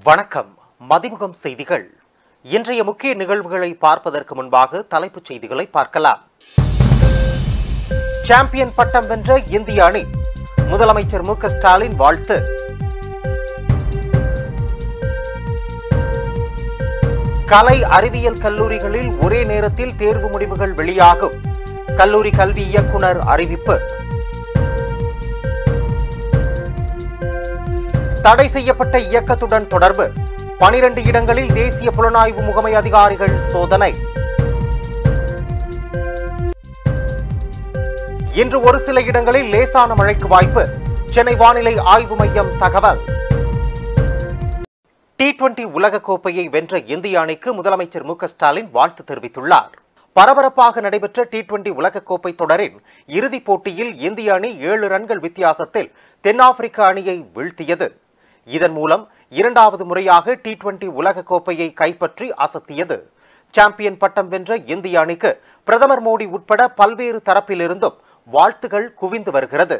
வணக்கம். மதிமுகம் செய்திகள். இன்றைய முக்கிய நிகழ்வுகளை பார்ப்பதற்கு முன்பாக தலைப்புச் செய்திகளை பார்க்கலாம். சாம்பியன் பட்டம் வென்ற இந்திய அணி, முதலமைச்சர் மு.க. ஸ்டாலின் வாழ்த்து. கலை அறிவியல் கல்லூரிகளில் ஒரே நேரத்தில் தேர்வு முடிவுகள் வெளியாகும், கல்லூரி கல்வி இயக்குனர் அறிவிப்பு. தடை செய்யப்பட்ட இயக்கத்துடன் தொடர்பு, 12 இடங்களில் தேசிய புலனாய்வு முகமை அதிகாரிகள் சோதனை. இன்று ஒரு சில இடங்களில் லேசான மழைக்கு வாய்ப்பு, சென்னை வானிலை ஆய்வு மையம் தகவல். T20 உலகக்கோப்பையை வென்ற இந்திய அணிக்கு முதலமைச்சர் மு.க. ஸ்டாலின் வாழ்த்து தெரிவித்துள்ளார். பரபரப்பாக நடைபெற்ற T20 உலகக்கோப்பை தொடரின் இறுதிப் போட்டியில் இந்திய அணி 7 ரன்கள் வித்தியாசத்தில் தென்னாப்பிரிக்க அணியை வீழ்த்தியது. இதன் மூலம் இரண்டாவது முறையாக T20 உலகக்கோப்பையை கைப்பற்றி அசத்தியது. சாம்பியன் பட்டம் வென்ற இந்திய அணிக்கு பிரதமர் மோடி உட்பட பல்வேறு தரப்பிலிருந்தும் வாழ்த்துகள் குவிந்து வருகிறது.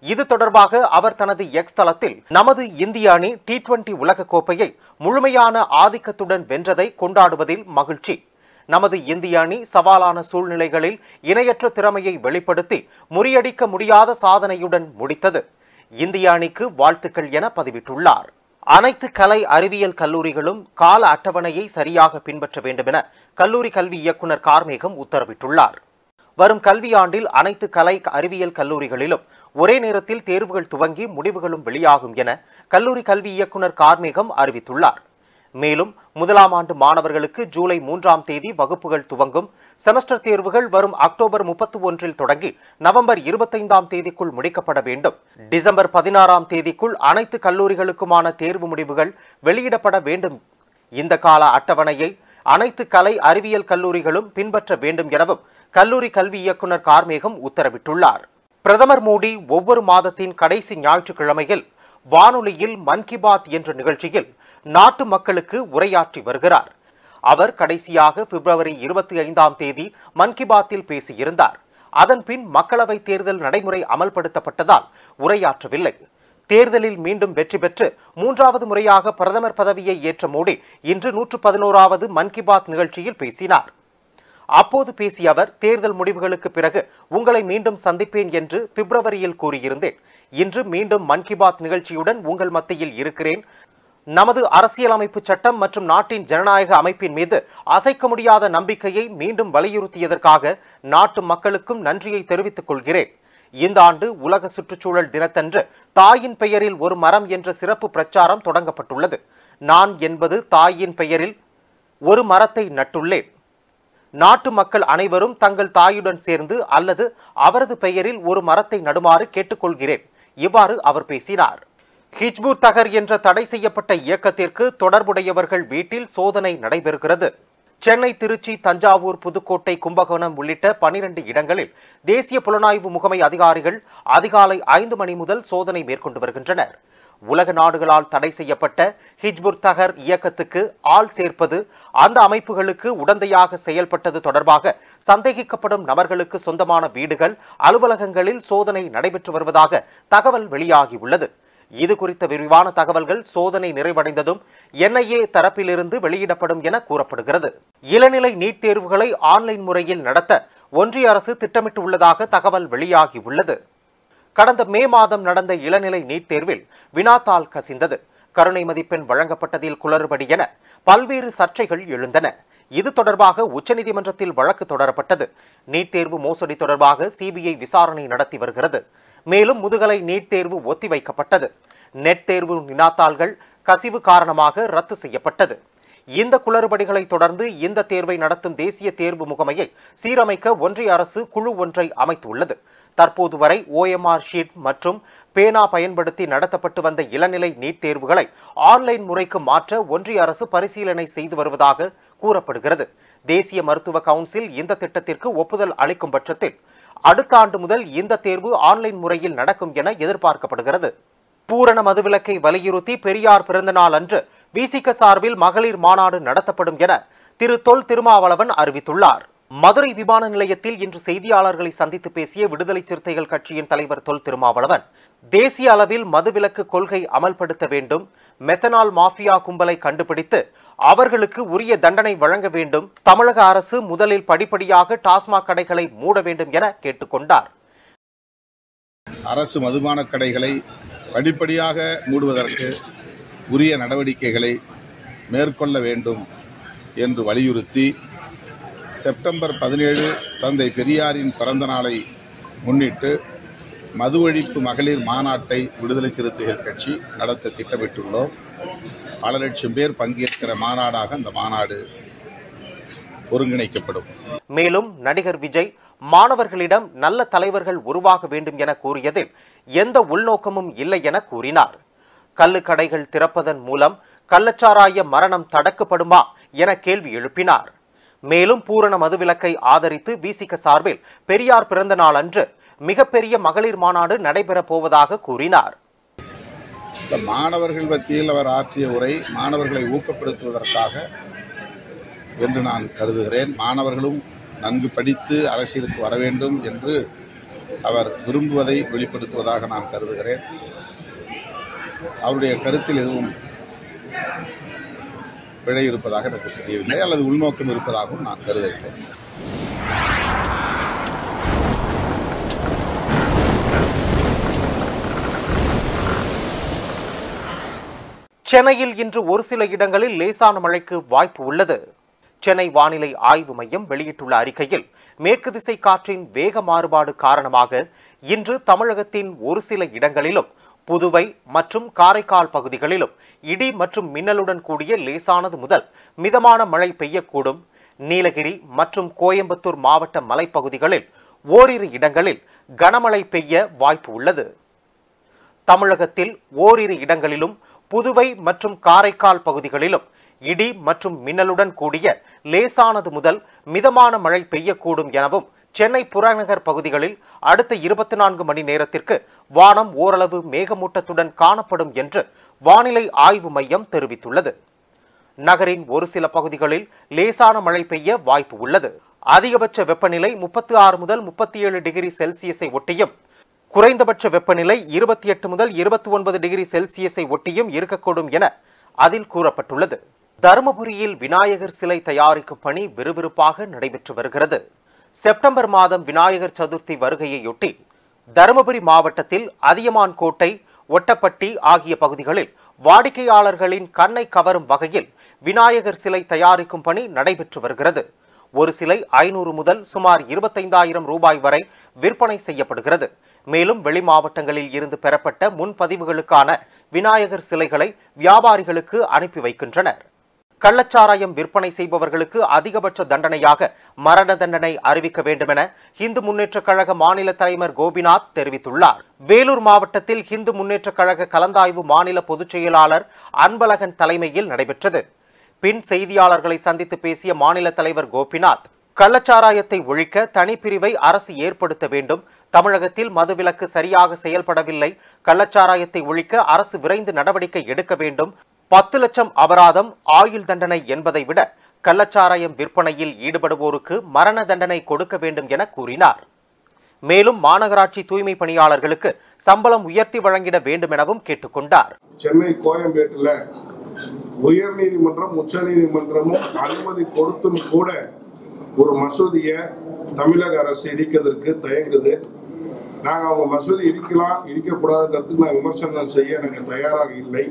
இது தொடர்பாக அவர் தனது எக்ஸ் தளத்தில், நமது இந்திய அணி T20 உலகக்கோப்பையை முழுமையான ஆதிக்கத்துடன் வென்றதை கொண்டாடுவதில் மகிழ்ச்சி. நமது இந்திய அணி சவாலான சூழ்நிலைகளில் இணையற்ற திறமையை வெளிப்படுத்தி முறியடிக்க முடியாத சாதனையுடன் முடித்தது. இந்திய அணிக்கு வாழ்த்துக்கள் என பதிவிட்டுள்ளார். அனைத்து கலை அறிவியல் கல்லூரிகளும் கால அட்டவணையை சரியாக பின்பற்ற வேண்டும் என கல்லூரி கல்வி இயக்குனர் கார்மேகம் உத்தரவிட்டுள்ளார். வரும் கல்வியாண்டில் அனைத்து கலை அறிவியல் கல்லூரிகளிலும் ஒரே நேரத்தில் தேர்வுகள் துவங்கி முடிவுகளும் வெளியாகும் என கல்லூரி கல்வி இயக்குனர் கார்மேகம் அறிவித்துள்ளார். மேலும் முதலாம் ஆண்டு மாணவர்களுக்கு ஜூலை 3ஆம் தேதி வகுப்புகள் துவங்கும். செமஸ்டர் தேர்வுகள் வரும் அக்டோபர் 31 தொடங்கி நவம்பர் 25ஆம் தேதிக்குள் முடிக்கப்பட வேண்டும். டிசம்பர் 16ஆம் தேதிக்குள் அனைத்து கல்லூரிகளுக்குமான தேர்வு முடிவுகள் வெளியிடப்பட வேண்டும். இந்த கால அட்டவணையை அனைத்து கலை அறிவியல் கல்லூரிகளும் பின்பற்ற வேண்டும் எனவும் கல்லூரி கல்வி இயக்குனர் கார்மேகம் உத்தரவிட்டுள்ளார். பிரதமர் மோடி ஒவ்வொரு மாதத்தின் கடைசி ஞாயிற்றுக்கிழமையில் வானொலியில் மன் கி பாத் என்ற நிகழ்ச்சியில் நாட்டு மக்களுக்கு உரையாற்றி வருகிறார். அவர் கடைசியாக பிப்ரவரி 25ஆம் தேதி மன் கி பாத்தில் பேசியிருந்தார். அதன்பின் மக்களவை தேர்தல் நடைமுறை அமல்படுத்தப்பட்டதால் உரையாற்றவில்லை. தேர்தலில் மீண்டும் வெற்றி பெற்று 3வது முறையாக பிரதமர் பதவியை ஏற்ற மோடி இன்று 111வது மன் கி பாத் நிகழ்ச்சியில் பேசினார். அப்போது பேசிய அவர், தேர்தல் முடிவுகளுக்கு பிறகு உங்களை மீண்டும் சந்திப்பேன் என்று பிப்ரவரியில் கூறியிருந்தேன். இன்று மீண்டும் மன் கி பாத் நிகழ்ச்சியுடன் உங்கள் மத்தியில் இருக்கிறேன். நமது அரசியலமைப்பு சட்டம் மற்றும் நாட்டின் ஜனநாயக அமைப்பின் மீது அசைக்க முடியாத நம்பிக்கையை மீண்டும் வலியுறுத்தியதற்காக நாட்டு மக்களுக்கும் நன்றியை தெரிவித்துக் கொள்கிறேன். இந்த ஆண்டு உலக சுற்றுச்சூழல் தினத்தன்று தாயின் பெயரில் ஒரு மரம் என்ற சிறப்பு பிரச்சாரம் தொடங்கப்பட்டுள்ளது. நான் என்பது தாயின் பெயரில் ஒரு மரத்தை நட்டுள்ளேன். நாட்டு மக்கள் அனைவரும் தங்கள் தாயுடன் சேர்ந்து அல்லது அவரது பெயரில் ஒரு மரத்தை நடுமாறு கேட்டுக்கொள்கிறேன். இவ்வாறு அவர் பேசினார். ஹிஜ்புத் தஹர் என்ற தடை செய்யப்பட்ட இயக்கத்திற்கு தொடர்புடையவர்கள் வீட்டில் சோதனை நடைபெறுகிறது. சென்னை, திருச்சி, தஞ்சாவூர், புதுக்கோட்டை, கும்பகோணம் உள்ளிட்ட 12 இடங்களில் தேசிய புலனாய்வு முகமை அதிகாரிகள் அதிகாலை 5 மணி முதல் சோதனை மேற்கொண்டு வருகின்றனர். உலக நாடுகளால் தடை செய்யப்பட்ட ஹிஜ்புத் தஹர் இயக்கத்துக்கு ஆள் சேர்ப்பது, அந்த அமைப்புகளுக்கு உடந்தையாக செயல்பட்டது தொடர்பாக சந்தேகிக்கப்படும் நபர்களுக்கு சொந்தமான வீடுகள், அலுவலகங்களில் சோதனை நடைபெற்று வருவதாக தகவல் வெளியாகியுள்ளது. இது குறித்த விரிவான தகவல்கள் சோதனை நிறைவடைந்ததும் NIA தரப்பிலிருந்து வெளியிடப்படும் என கூறப்படுகிறது. இளநிலை நீட் தேர்வுகளை ஆன்லைன் முறையில் நடத்த ஒன்றிய அரசு திட்டமிட்டுள்ளதாக தகவல் வெளியாகியுள்ளது. கடந்த மே மாதம் நடந்த இளநிலை நீட் தேர்வில் வினாத்தாள் கசிந்தது, கருணை மதிப்பெண் வழங்கப்பட்டதில் குளறுபடி என பல்வேறு சர்ச்சைகள் எழுந்தன. இது தொடர்பாக உச்சநீதிமன்றத்தில் வழக்கு தொடரப்பட்டது. நீட் தேர்வு மோசடி தொடர்பாக CBI விசாரணை நடத்தி வருகிறது. மேலும் முதுகலை நீட் தேர்வு ஒத்திவைக்கப்பட்டது. நெட் தேர்வு வினாத்தாள்கள் கசிவு காரணமாக ரத்து செய்யப்பட்டது. இந்த குளறுபடிகளை தொடர்ந்து இந்த தேர்வை நடத்தும் தேசிய தேர்வு முகமையை சீரமைக்க ஒன்றிய அரசு குழு ஒன்றை அமைத்துள்ளது. தற்போது வரை OMR ஷீட் மற்றும் பேனா பயன்படுத்தி நடத்தப்பட்டு வந்த இளநிலை நீட் தேர்வுகளை ஆன்லைன் முறைக்கு மாற்ற ஒன்றிய அரசு பரிசீலனை செய்து வருவதாக கூறப்படுகிறது. தேசிய மருத்துவ கவுன்சில் இந்த திட்டத்திற்கு ஒப்புதல் அளிக்கும் பட்சத்தில் அடுத்த ஆண்டு முதல் இந்த தேர்வு ஆன்லைன் முறையில் நடக்கும் என எதிர்பார்க்கப்படுகிறது. பூரண மதுவிலக்கை வலியுறுத்தி பெரியார் பிறந்தநாள் அன்று VCK சார்பில் மகளிர் மாநாடு நடத்தப்படும் என திரு தொல் திருமாவளவன் அறிவித்துள்ளார். மதுரை விமான நிலையத்தில் இன்று செய்தியாளர்களை சந்தித்து பேசிய விடுதலை சிறுத்தைகள் கட்சியின் தலைவர் தொல் திருமாவளவன், தேசிய அளவில் மதுவிலக்கு கொள்கை அமல்படுத்த வேண்டும், மெத்தனால் மாஃபியா கும்பலை கண்டுபிடித்து அவர்களுக்கு உரிய தண்டனை வழங்க வேண்டும், தமிழக அரசு முதலில் படிப்படியாக டாஸ்மாக் கடைகளை மூட வேண்டும் என கேட்டுக்கொண்டார். அரசு மதுபான கடைகளை படிப்படியாக மூடுவதற்கு உரிய நடவடிக்கைகளை மேற்கொள்ள வேண்டும் என்று வலியுறுத்தி செப்டம்பர் 17 தந்தை பெரியாரின் பிறந்த நாளை முன்னிட்டு மது ஒழிப்பு மகளிர் மாநாட்டை விடுதலை சிறுத்தைகள் கட்சி நடத்த திட்டமிட்டுள்ளோம். பல லட்சம் பேர் பங்கேற்கிற மாநாடாக அந்த மாநாடு ஒருங்கிணைக்கப்படும். மேலும் நடிகர் விஜய் மாணவர்களிடம் நல்ல தலைவர்கள் உருவாக வேண்டும் என கூறியதில் எந்த உள்நோக்கமும் இல்லை என கூறினார். கள்ளுக்கடைகள் திறப்பதன் மூலம் கள்ளச்சாராய மரணம் தடுக்கப்படுமா என கேள்வி எழுப்பினார். மேலும் பூரண மதுவிலக்கை ஆதரித்து விசிக சார்பில் பெரியார் பிறந்த நாள் அன்று மிகப்பெரிய மகளிர் மாநாடு நடைபெறப் போவதாக கூறினார். மாணவர்கள் மத்தியில் அவர் ஆற்றிய உரை மாணவர்களை ஊக்கப்படுத்துவதற்காக என்று நான் கருதுகிறேன். மாணவர்களும் நன்கு படித்து அரசியலுக்கு வர வேண்டும் என்று அவர் விரும்புவதை வெளிப்படுத்துவதாக நான் கருதுகிறேன். அவருடைய கருத்தில் எதுவும் பிழை இருப்பதாக எனக்கு தெரியவில்லை, அல்லது உள்நோக்கம் இருப்பதாகவும் நான் கருதவில்லை. சென்னையில் இன்று ஒரு சில இடங்களில் லேசான மழைக்கு வாய்ப்பு உள்ளது. சென்னை வானிலை ஆய்வு மையம் வெளியிட்டுள்ள அறிக்கையில், மேற்கு திசை காற்றின் வேக மாறுபாடு காரணமாக இன்று தமிழகத்தின் ஒரு சில இடங்களிலும் புதுவை மற்றும் காரைக்கால் பகுதிகளிலும் இடி மற்றும் மின்னலுடன் கூடிய லேசானது முதல் மிதமான மழை பெய்யக்கூடும். நீலகிரி மற்றும் கோயம்புத்தூர் மாவட்ட மலைப்பகுதிகளில் ஓரிரு இடங்களில் கனமழை பெய்ய வாய்ப்பு உள்ளது. தமிழகத்தில் ஓரிரு இடங்களிலும் புதுவை மற்றும் காரைக்கால் பகுதிகளிலும் இடி மற்றும் மின்னலுடன் கூடிய லேசானது முதல் மிதமான மழை பெய்யக்கூடும் எனவும், சென்னை புறநகர் பகுதிகளில் அடுத்த 24 மணி நேரத்திற்கு வானம் ஓரளவு மேகமூட்டத்துடன் காணப்படும் என்று வானிலை ஆய்வு மையம் தெரிவித்துள்ளது. நகரின் ஒரு சில பகுதிகளில் லேசான மழை பெய்ய வாய்ப்பு உள்ளது. அதிகபட்ச வெப்பநிலை 36 முதல் 37 டிகிரி செல்சியஸை ஒட்டியும், குறைந்தபட்ச வெப்பநிலை 28 முதல் 29 டிகிரி செல்சியஸை ஒட்டியும் இருக்கக்கூடும் என அதில் கூறப்பட்டுள்ளது. தருமபுரியில் விநாயகர் சிலை தயாரிக்கும் பணி விறுவிறுப்பாக நடைபெற்று வருகிறது. செப்டம்பர் மாதம் விநாயகர் சதுர்த்தி வருகையையொட்டி தருமபுரி மாவட்டத்தில் அதியமான் கோட்டை, ஒட்டப்பட்டி ஆகிய பகுதிகளில் வாடிக்கையாளர்களின் கண்ணை கவரும் வகையில் விநாயகர் சிலை தயாரிக்கும் பணி நடைபெற்று வருகிறது. ஒரு சிலை 500 முதல் சுமார் 25,000 ரூபாய் வரை விற்பனை செய்யப்படுகிறது. மேலும் வெளி மாவட்டங்களில் இருந்து பெறப்பட்ட முன்பதிவுகளுக்கான விநாயகர் சிலைகளை வியாபாரிகளுக்கு அனுப்பி வைக்கின்றனர். கள்ளச்சாராயம் விற்பனை செய்பவர்களுக்கு அதிகபட்ச தண்டனையாக மரண தண்டனை அறிவிக்க வேண்டும் என இந்து முன்னேற்ற கழக மாநில தலைவர் கோபிநாத் தெரிவித்துள்ளார். வேலூர் மாவட்டத்தில் இந்து முன்னேற்ற கழக கலந்தாய்வு மாநில பொதுச் செயலாளர் அன்பழகன் தலைமையில் நடைபெற்றது. பின் செய்தியாளர்களை சந்தித்து பேசிய மாநில தலைவர் கோபிநாத், கள்ளச்சாராயத்தை ஒழிக்க தனிப்பிரிவை அரசு ஏற்படுத்த வேண்டும். தமிழகத்தில் மதுவிலக்கு சரியாக செயல்படவில்லை. கள்ளச்சாராயத்தை ஒழிக்க அரசு விரைந்து நடவடிக்கை எடுக்க வேண்டும். 10 லட்சம் அபராதம், ஆயுள் தண்டனை என்பதை விட கள்ளச்சாராயம் விற்பனையில் ஈடுபடுவோருக்கு மரண தண்டனை கொடுக்க வேண்டும் என கூறினார். மேலும் மாநகராட்சி தூய்மை பணியாளர்களுக்கு சம்பளம் உயர்த்தி வழங்கிட வேண்டும் எனவும் கேட்டுக்கொண்டார். சென்னை கோயம்பேட்டில் உயர்நீதிமன்றம், உச்ச நீதிமன்றமும் அனுமதி கொடுத்தும் கூட ஒரு மசூதியை தமிழக அரசு இடிக்கிறதுக்கு தயங்குது. நாங்கள் அவங்க மசூதி இடிக்கலாம், இடிக்கக்கூடாதுங்கிறதுக்கு நான் விமர்சனம் செய்ய நாங்கள் தயாராக இல்லை.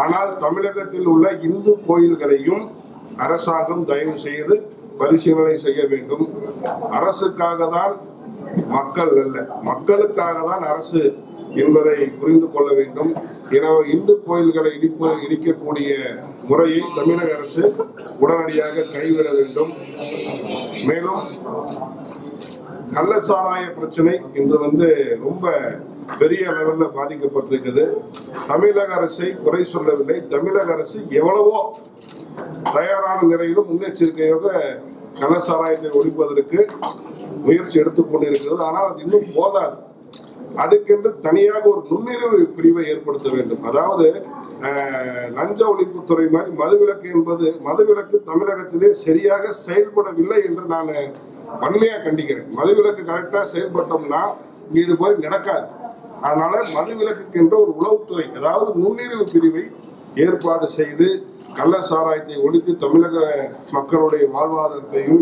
ஆனால் தமிழகத்தில் உள்ள இந்து கோயில்களையும் அரசாங்கம் தயவு செய்து பரிசீலனை செய்ய வேண்டும். அரசுக்காக தான் மக்கள் அல்ல, மக்களுக்காக தான் அரசு என்பதை புரிந்து கொள்ள வேண்டும். எனவே இந்து கோயில்களை இடிக்கக்கூடிய முறையை தமிழக அரசு உடனடியாக கைவிட வேண்டும். மேலும் கள்ளச்சாராய பிரச்சனை இன்று ரொம்ப பெரிய லெவலில் பாதிக்கப்பட்டிருக்குது. தமிழக அரசை குறை சொல்லவில்லை. தமிழக அரசு எவ்வளவோ தயாரான நிலையிலும் முன்னெச்சரிக்கையாக கள்ளச்சாராயத்தை ஒழிப்பதற்கு முயற்சி எடுத்துக்கொண்டிருக்கிறது. ஆனால் அது இன்னும் போதாது. அதுக்கென்று தனியாக ஒரு நுண்ணிறவு பிரிவை ஏற்படுத்த வேண்டும். அதாவது லஞ்ச ஒழிப்புத்துறை மாதிரி மதுவிலக்கு என்பது மதுவிலக்கு தமிழகத்திலே சரியாக செயல்படவில்லை என்று நான் வன்மையாக கண்டிக்கிறேன். மதுவிலக்கு கரெக்டாக செயல்பட்டோம்னா இது போய் நடக்காது. அதனால மதுவிலக்குக்கு என்ற ஒரு உளவுத்துறை, அதாவது நுண்ணிறவு பிரிவை ஏற்பாடு செய்து கள்ள சாராயத்தை ஒழித்து தமிழக மக்களுடைய வாழ்வாதாரத்தையும்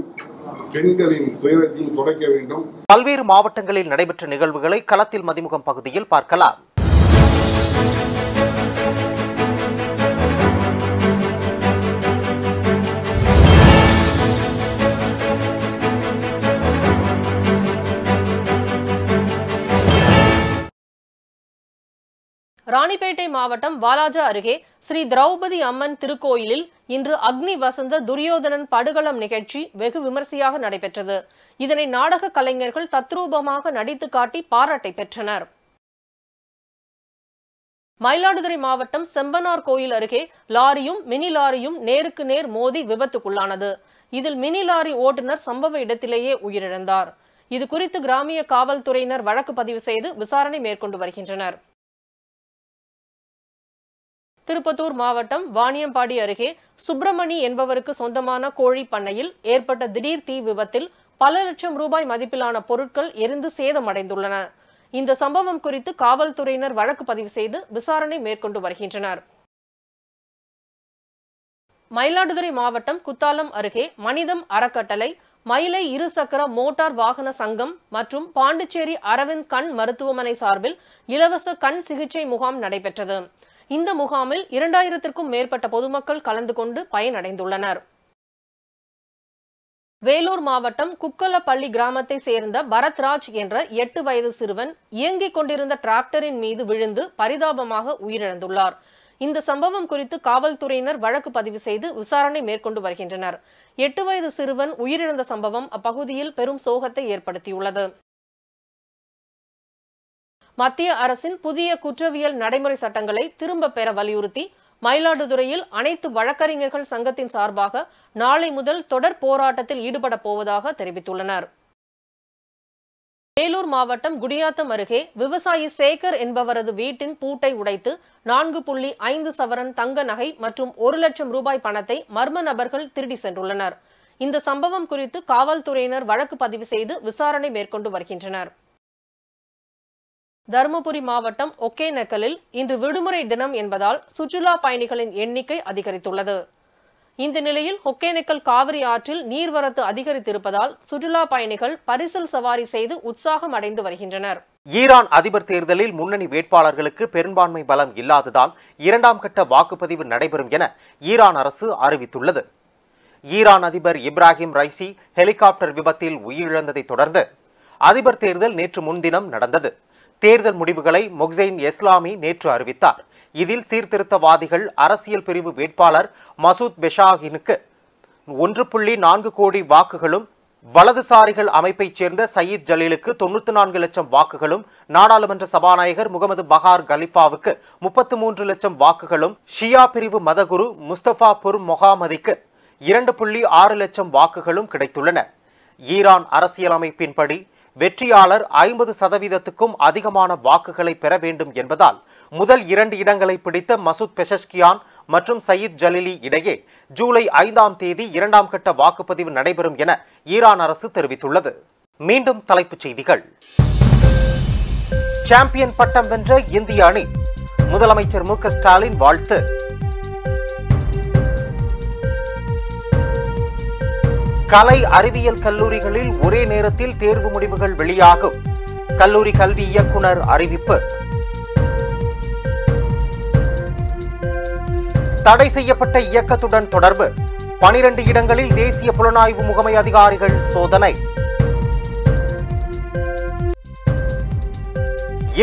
பெண்களின் துயரத்தையும் குறைக்க வேண்டும். பல்வேறு மாவட்டங்களில் நடைபெற்ற நிகழ்வுகளை களத்தில் மதிமுகம் பகுதியில் பார்க்கலாம். ராணிப்பேட்டை மாவட்டம் வாலாஜா அருகே ஸ்ரீ திரௌபதி அம்மன் திருக்கோயிலில் இன்று அக்னி வசந்த துரியோதனன் படுகளம் நிகழ்ச்சி வெகு விமரிசையாக நடைபெற்றது. இதனை நாடக கலைஞர்கள் தத்ரூபமாக நடித்து காட்டி பாராட்டை பெற்றனர். மயிலாடுதுறை மாவட்டம் செம்பனார் கோயில் அருகே லாரியும் மினி லாரியும் நேருக்கு நேர் மோதி விபத்துக்குள்ளானது. இதில் மினி லாரி ஓட்டுநர் சம்பவ இடத்திலேயே உயிரிழந்தார். இது குறித்து கிராமிய காவல்துறையினர் வழக்கு பதிவு செய்து விசாரணை மேற்கொண்டு வருகின்றனர். திருப்பத்தூர் மாவட்டம் வாணியம்பாடி அருகே சுப்பிரமணி என்பவருக்கு சொந்தமான கோழி பண்ணையில் ஏற்பட்ட திடீர் தீ விபத்தில் பல லட்சம் ரூபாய் மதிப்பிலான பொருட்கள் எரிந்து சேதமடைந்துள்ளன. இந்த சம்பவம் குறித்து காவல்துறையினர் வழக்கு பதிவு செய்து விசாரணை மேற்கொண்டு வருகின்றனர். மயிலாடுதுறை மாவட்டம் குத்தாலம் அருகே மனிதம் அறக்கட்டளை, மயிலை இருசக்கர மோட்டார் வாகன சங்கம் மற்றும் பாண்டிச்சேரி அரவிந்த் கண் மருத்துவமனை சார்பில் இலவச கண் சிகிச்சை முகாம் நடைபெற்றது. இந்த முகாமில் 2000க்கும் மேற்பட்ட பொதுமக்கள் கலந்து கொண்டு பயனடைந்துள்ளனர். வேலூர் மாவட்டம் குக்கலப்பள்ளி கிராமத்தை சேர்ந்த பரத்ராஜ் என்ற 8 வயது சிறுவன் இயங்கிக் கொண்டிருந்த டிராக்டரின் மீது விழுந்து பரிதாபமாக உயிரிழந்துள்ளார். இந்த சம்பவம் குறித்து காவல்துறையினர் வழக்கு பதிவு செய்து விசாரணை மேற்கொண்டு வருகின்றனர். 8 வயது சிறுவன் உயிரிழந்த சம்பவம் அப்பகுதியில் பெரும் சோகத்தை ஏற்படுத்தியுள்ளது. மத்திய அரசின் புதிய குற்றவியல் நடைமுறை சட்டங்களை திரும்ப பெற வலியுறுத்தி மயிலாடுதுறையில் அனைத்து வழக்கறிஞர்கள் சங்கத்தின் சார்பாக நாளை முதல் தொடர் போராட்டத்தில் ஈடுபட போவதாக தெரிவித்துள்ளனர். வேலூர் மாவட்டம் குடியாத்தம் அருகே விவசாயி சேகர் என்பவரது வீட்டின் பூட்டை உடைத்து 4.5 சவரன் தங்க நகை மற்றும் 1 லட்சம் ரூபாய் பணத்தை மர்ம நபர்கள் திருடி சென்றுள்ளனர். இந்த சம்பவம் குறித்து காவல்துறையினர் வழக்கு பதிவு செய்து விசாரணை மேற்கொண்டு வருகின்றனர். தருமபுரி மாவட்டம் ஒகேனக்கலில் இன்று விடுமுறை தினம் என்பதால் சுற்றுலா பயணிகளின் எண்ணிக்கை அதிகரித்துள்ளது. இந்த நிலையில் ஒகேனக்கல் காவிரி ஆற்றில் நீர்வரத்து அதிகரித்திருப்பதால் சுற்றுலா பயணிகள் பரிசல் சவாரி செய்து உற்சாகம் அடைந்து வருகின்றனர். ஈரான் அதிபர் தேர்தலில் முன்னணி வேட்பாளர்களுக்கு பெரும்பான்மை பலம் இல்லாததால் 2ஆம் கட்ட வாக்குப்பதிவு நடைபெறும் என ஈரான் அரசு அறிவித்துள்ளது. ஈரான் அதிபர் இப்ராஹிம் ரைசி ஹெலிகாப்டர் விபத்தில் உயிரிழந்ததை தொடர்ந்து அதிபர் தேர்தல் நேற்று முன்தினம் நடந்தது. தேர்தல் முடிவுகளை மொக்சைன் எஸ்லாமி நேற்று அறிவித்தார். இதில் சீர்திருத்தவாதிகள் அரசியல் பிரிவு வேட்பாளர் மசூத் பெஷாகினுக்கு 1.4 கோடி வாக்குகளும், வலதுசாரிகள் அமைப்பைச் சேர்ந்த சயீத் ஜலீலுக்கு 94 லட்சம் வாக்குகளும், நாடாளுமன்ற சபாநாயகர் முகமது பஹார் கலிஃபாவுக்கு 33 லட்சம் வாக்குகளும், ஷியா பிரிவு மதகுரு முஸ்தபா புர் மொஹாமதிக்கு 2.6 லட்சம் வாக்குகளும் கிடைத்துள்ளன. ஈரான் அரசியலமைப்பின்படி வெற்றியாளர் 50%க்கும் அதிகமான வாக்குகளை பெற வேண்டும் என்பதால் முதல் 2 இடங்களை பிடித்த மசூத் பெஷஷ்கியான் மற்றும் சயீத் ஜலீலி இடையே ஜூலை 5ஆம் தேதி 2ஆம் கட்ட வாக்குப்பதிவு நடைபெறும் என ஈரான் அரசு தெரிவித்துள்ளது. மீண்டும் தலைப்புச் செய்திகள். சாம்பியன் பட்டம் வென்ற இந்திய அணி, முதலமைச்சர் மு க ஸ்டாலின் வாழ்த்து. கலை அறிவியல் கல்லூரிகளில் ஒரே நேரத்தில் தேர்வு முடிவுகள் வெளியாகும், கல்லூரி கல்வி இயக்குனர் அறிவிப்பு. தடை செய்யப்பட்ட இயக்கத்துடன் தொடர்பு, 12 இடங்களில் தேசிய புலனாய்வு முகமை அதிகாரிகள் சோதனை.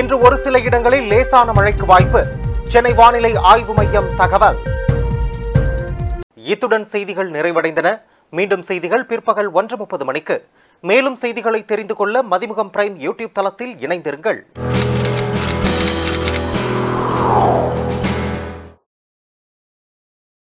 இன்று ஒரு சில இடங்களில் லேசான மழைக்கு வாய்ப்பு, சென்னை வானிலை ஆய்வு மையம் தகவல். இத்துடன் செய்திகள் நிறைவடைந்தன. மீண்டும் செய்திகள் பிற்பகல் 1:30 மணிக்கு. மேலும் செய்திகளை தெரிந்து கொள்ள மதிமுகம் பிரைம் யூடியூப் தளத்தில் இணைந்திருங்கள்.